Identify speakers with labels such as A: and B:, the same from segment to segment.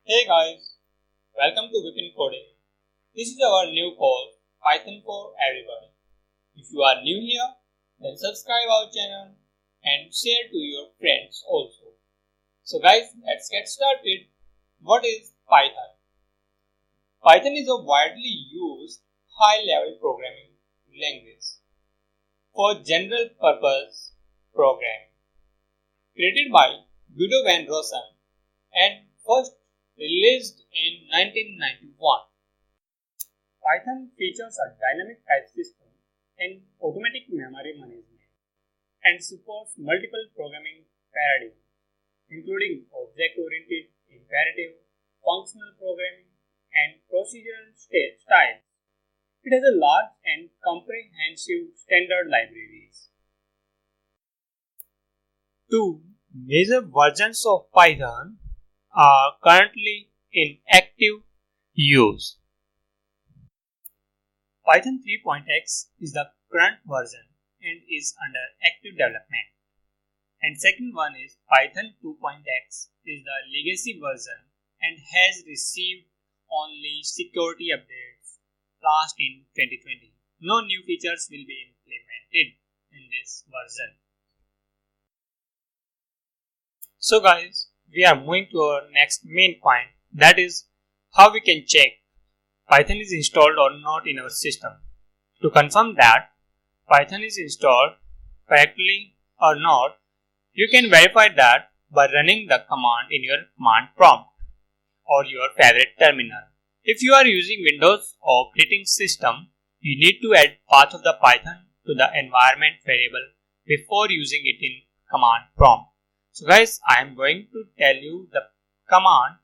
A: Hey guys, welcome to Vipin Coding. This is our new course, Python for everybody. If you are new here, then subscribe our channel and share to your friends also. So guys, let's get started. What is Python? Python is a widely used high-level programming language for general purpose programming. Created by Guido van Rossum and first released in 1991. Python features a dynamic type system and automatic memory management and supports multiple programming paradigms, including object-oriented, imperative, functional programming, and procedural styles. It has a large and comprehensive standard libraries. Two major versions of Python are currently in active use. Python 3.x is the current version and is under active development. And second one is Python 2.x is the legacy version and has received only security updates last in 2020. No new features will be implemented in this version. So guys, we are moving to our next main point, that is how we can check Python is installed or not in our system. To confirm that Python is installed correctly or not, you can verify that by running the command in your command prompt or your favorite terminal. If you are using Windows operating system, you need to add path of the Python to the environment variable before using it in command prompt. So guys, I am going to tell you the command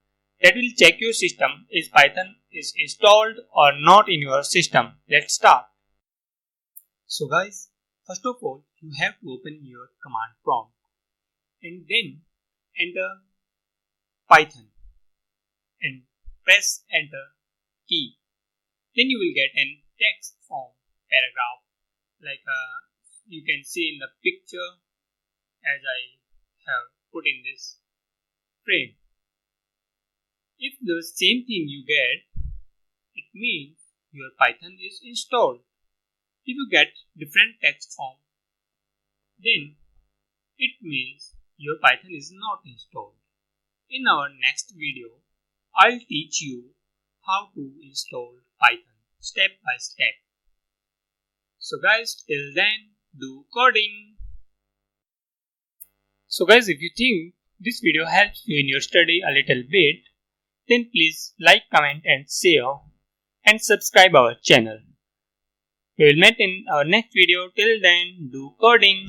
A: that will check your system if Python is installed or not in your system. Let's start. So guys, first of all, you have to open your command prompt and then enter Python and press enter key. Then you will get a text form paragraph like you can see in the picture as I have put in this frame. If the same thing you get, it means your Python is installed. If you get different text form, then it means your Python is not installed. In our next video, I'll teach you how to install Python step by step. So guys, till then, do coding. So guys, if you think this video helps you in your study a little bit, then please like, comment and share and subscribe our channel. We will meet in our next video. Till then, do coding.